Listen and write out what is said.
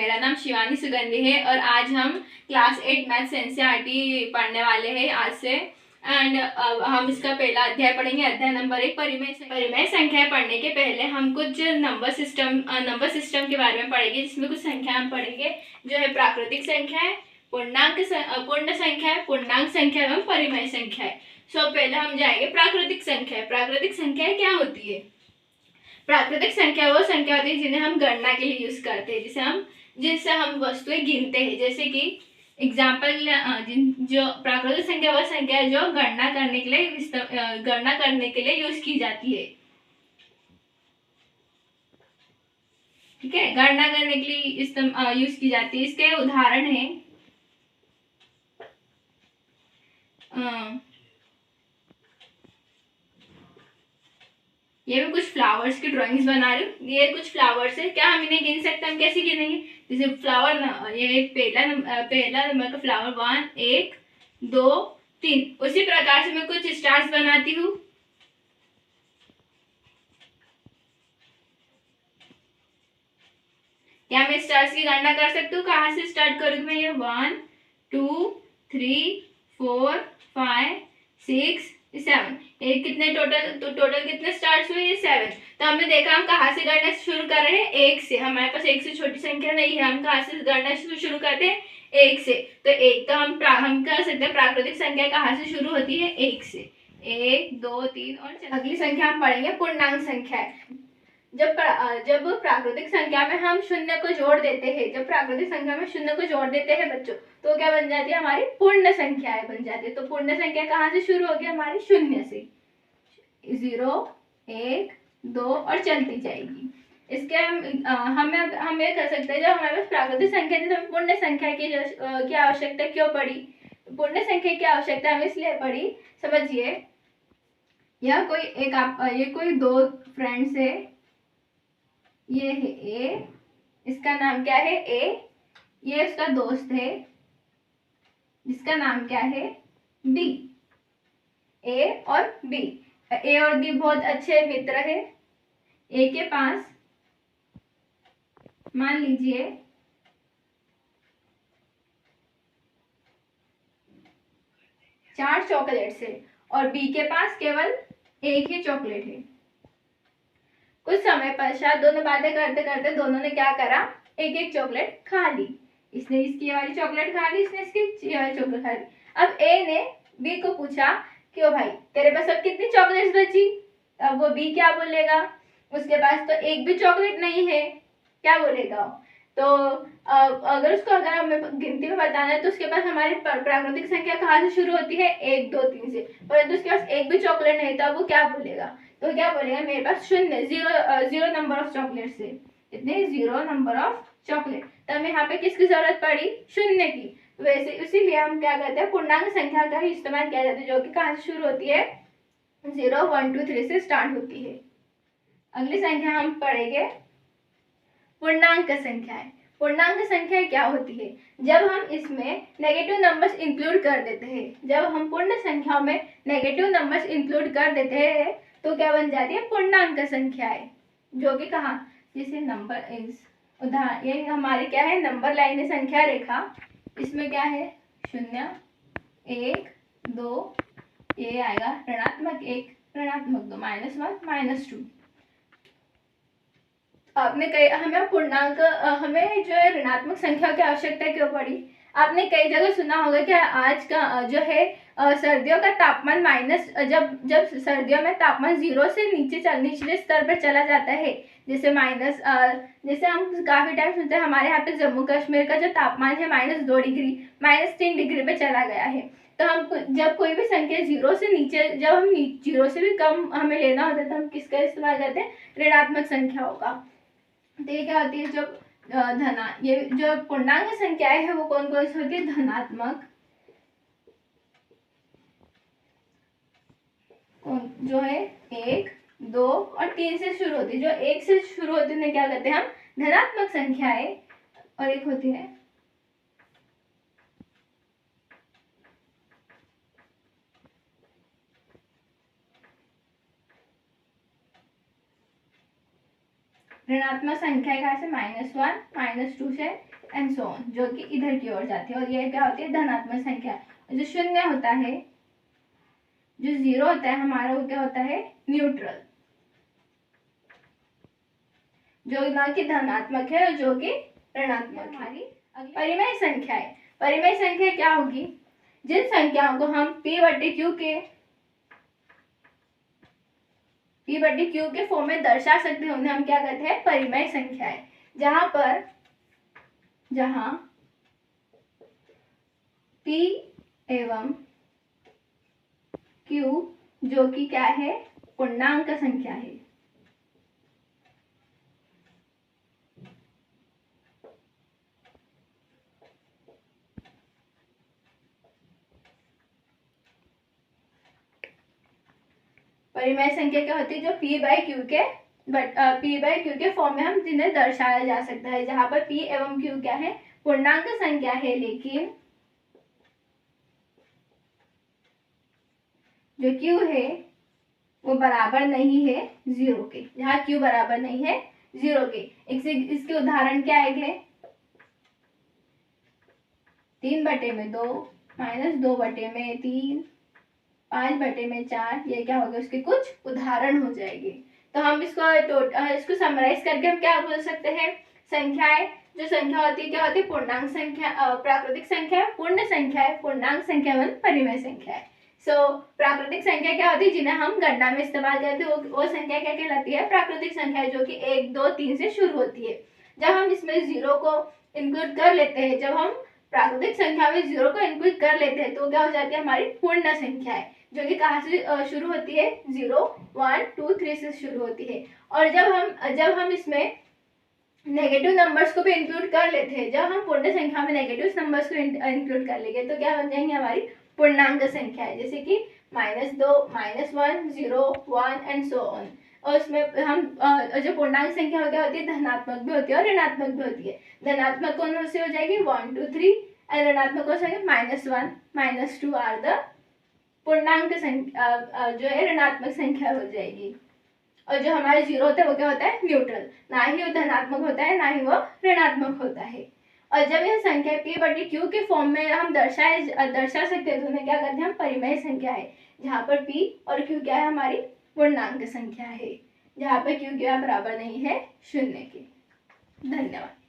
मेरा नाम शिवानी सुगंधी है और आज हम क्लास 8 मैथ्स एनसीईआरटी पढ़ने वाले हैं आज से। एंड हम इसका पहला अध्याय पढ़ेंगे, अध्याय नंबर 1 परिमेय संख्याएं। पढ़ने के पहले हम कुछ नंबर सिस्टम के बारे में पढ़ेंगे, जिसमें कुछ संख्या हम पढ़ेंगे जो है प्राकृतिक संख्याएं, पूर्ण संख्या एवं परिमेय संख्याएं। सो पहले हम जाएंगे प्राकृतिक संख्या। प्राकृतिक संख्याएं क्या होती है? प्राकृतिक संख्या वो संख्या होती है जिन्हें हम गणना के लिए यूज करते हैं, जिनसे हम वस्तुएं गिनते हैं। जैसे कि एग्जाम्पल, जो प्राकृतिक संख्या वह संख्या है जो गणना करने के लिए यूज की जाती है। ठीक है, गणना करने के लिए यूज की जाती है। इसके उदाहरण है ये भी कुछ फ्लावर्स की ड्राइंग्स बना रही हूँ। ये कुछ फ्लावर्स है, क्या हम इन्हें गिन सकते हैं? हम कैसे गिनेंगे? जैसे फ्लावर, ये पहला नंबर का फ्लावर 1 1 2 3। उसी प्रकार से मैं कुछ स्टार्स बनाती हूँ। क्या मैं स्टार्स की गणना कर सकती हूँ? कहाँ से स्टार्ट करूँगी मैं? ये 1 2 3 4 5 6 7। ये कितने टोटल कितने स्टार्स हुए? ये 7। तो हमने देखा हम कहाँ से गणना शुरू कर रहे हैं? 1 से। हमारे पास 1 से छोटी संख्या नहीं है, हम कहाँ से गणना शुरू करते हैं? 1 से। तो एक तो हम कह सकते हैं प्राकृतिक संख्या कहाँ से शुरू होती है? 1 से। 1 2 3 और अगली संख्या हम पढ़ेंगे पूर्णांक संख्या। जब प्राकृतिक संख्या में हम शून्य को जोड़ देते हैं, बच्चों, तो क्या बन जाती है? हमारी पूर्ण संख्याएं बन जाती है। तो पूर्ण संख्या कहाँ से शुरू होगी? हमारी शून्य से। 0 1 2 और चलती जाएगी। इसके हम ये कर सकते हैं, जब हमारे पास प्राकृतिक संख्या थी तो हमें पूर्ण संख्या की आवश्यकता क्यों पड़ी? पूर्ण संख्या की आवश्यकता हमें इसलिए पड़ी, समझिए। ये कोई दो फ्रेंड्स है। ये है ए, इसका नाम क्या है? ए। ये उसका दोस्त है जिसका नाम क्या है? बी। ए और बी। ए और बी बहुत अच्छे मित्र है। ए के पास मान लीजिए 4 चॉकलेट्स है और बी के पास केवल 1 ही चॉकलेट है। कुछ समय पश्चात दोनों बातें करते करते दोनों ने क्या करा? एक एक चॉकलेट खा ली। इसने इसकी वाली चॉकलेट खा ली, इसने इसकी वाली चॉकलेट खा ली। अब ए ने बी को पूछा, क्यों भाई, तेरे पास अब कितनी चॉकलेट्स बची? अब वो बी क्या बोलेगा? उसके पास तो एक भी चॉकलेट नहीं है। क्या बोलेगा? तो अगर हमें गिनती में बताना है तो उसके पास हमारी प्राकृतिक संख्या कहाँ से शुरू होती है? 1 2 3 से। परंतु उसके पास एक भी चॉकलेट नहीं था, वो क्या बोलेगा? तो क्या बोलेगा? मेरे पास शून्य, जीरो नंबर ऑफ चॉकलेट है। इतने 0 नंबर ऑफ चॉकलेट। तो हमें यहाँ पे किसकी जरूरत पड़ी? शून्य की। वैसे इसीलिए हम क्या करते हैं, पूर्णांक संख्या का ही इस्तेमाल किया जाता है, जो कि कहाँ से शुरू होती है? 0 1 2 3 से स्टार्ट होती है। अगली संख्या हम पढ़ेंगे पूर्णांक संख्याएं। पूर्णांक संख्या क्या होती है? जब हम इसमें नेगेटिव नंबर्स इंक्लूड कर देते हैं, जब हम पूर्ण संख्याओं में नेगेटिव नंबर्स इंक्लूड कर देते हैं तो क्या बन जाती है? पूर्णांक संख्याएं, जो कि कहाँ? जैसे नंबर इज उदाहरण, ये हमारी क्या है? नंबर लाइन है, संख्या रेखा। इसमें क्या है? 0 1 2, ये आएगा ऋणात्मक 1 ऋणात्मक 2 -1 -2। आपने हमें जो है ऋणात्मक संख्या की आवश्यकता क्यों पड़ी? आपने कई जगह सुना होगा कि आज का जो है सर्दियों का तापमान जब सर्दियों में तापमान 0 से निचले स्तर पर चला जाता है, जैसे हम काफी टाइम सुनते हैं हमारे यहाँ पे जम्मू कश्मीर का जो तापमान है -2 डिग्री -3 डिग्री पे चला गया है। तो हम जब कोई भी संख्या 0 से नीचे, जब हम 0 से भी कम हमें लेना होता है तो हम किसका इस्तेमाल करते हैं? ऋणात्मक संख्याओं का। तो ये क्या होती है? जब ये जो पूर्णांक संख्याएं है वो कौन कौन सी होती है? धनात्मक, जो है 1 2 और 3 से शुरू होती है। जो 1 से शुरू होती है क्या कहते हैं हम? धनात्मक संख्याएं। और एक होती है ऋणात्मक संख्या कहाँ से, -1 -2 से एंड सो ऑन, जो कि इधर की ओर जाती है। और ये क्या होती है, धनात्मक संख्या। जो शून्य होता है, जो 0 होता है हमारा, वो क्या होता है, न्यूट्रल, जो ना कि धनात्मक है और जो कि ऋणात्मक। हमारी परिमेय संख्या है। परिमेय संख्या क्या होगी, जिन संख्याओं को हम p/q के फॉर्म में दर्शा सकते हैं उन्हें हम क्या कहते हैं, परिमेय संख्याएं। जहां p एवं q जो कि क्या है, पूर्णांक संख्या है। परिमेय संख्या क्या होती है, जो p/q के फॉर्म में हम जिन्हें दर्शाया जा सकता है, जहां पर p एवं q क्या है, पूर्णांक संख्या है, लेकिन जो q है वो बराबर नहीं है 0 के। जहां q बराबर नहीं है 0 के, इसके उदाहरण क्या है, 3/2 -2/3 5/4, ये क्या होगा, उसके कुछ उदाहरण हो जाएंगे। तो हम इसको समराइज करके हम क्या बोल सकते हैं, संख्याएं, जो संख्या होती है क्या होती है, पूर्णांक संख्या, प्राकृतिक संख्या, पूर्ण संख्या है, पूर्णांक संख्या वन परिमेय संख्या है। प्राकृतिक संख्या क्या होती है, जिन्हें हम गणना में इस्तेमाल करते हैं, वो संख्या क्या कहलाती है, प्राकृतिक संख्या, जो कि 1 2 3 से शुरू होती है। जब हम इसमें 0 को इंक्लूड कर लेते हैं, जब हम प्राकृतिक संख्या में 0 को इंक्लूड कर लेते हैं, तो क्या हो जाती है, हमारी पूर्ण संख्या है, जो कि कहाँ से शुरू होती है, 0 1 2 3 से शुरू होती है। और जब हम इसमें नेगेटिव नंबर्स को भी इंक्लूड कर लेते हैं, जब हम पूर्ण संख्या में नेगेटिव नंबर्स को इंक्लूड कर लेंगे, तो क्या बन जाएंगे, हमारी पूर्णांक संख्या है, जैसे कि -2 -1 0 1 एंड सो ऑन। और उसमें हम जो पूर्णांक संख्या क्या होती है, धनात्मक भी होती है और ऋणात्मक भी होती है। धनात्मक कौन से हो जाएगी, 1 2 3, और ऋणात्मक कौन से -1 -2 आर द पूर्णांक संख्या, जो है ऋणात्मक संख्या हो जाएगी। और जो हमारा 0 होता है वो क्या होता है, न्यूट्रल, ना ही वो धनात्मक होता है ना ही वो ऋणात्मक होता है। और जब यह संख्या p/q के फॉर्म में हम दर्शा सकते हैं, तो उन्हें क्या कहते हैं, हम परिमेय संख्या है, जहाँ पर p और q क्या है, हमारी पूर्णांक संख्या है, जहाँ पर q क्या बराबर नहीं है 0 के। धन्यवाद।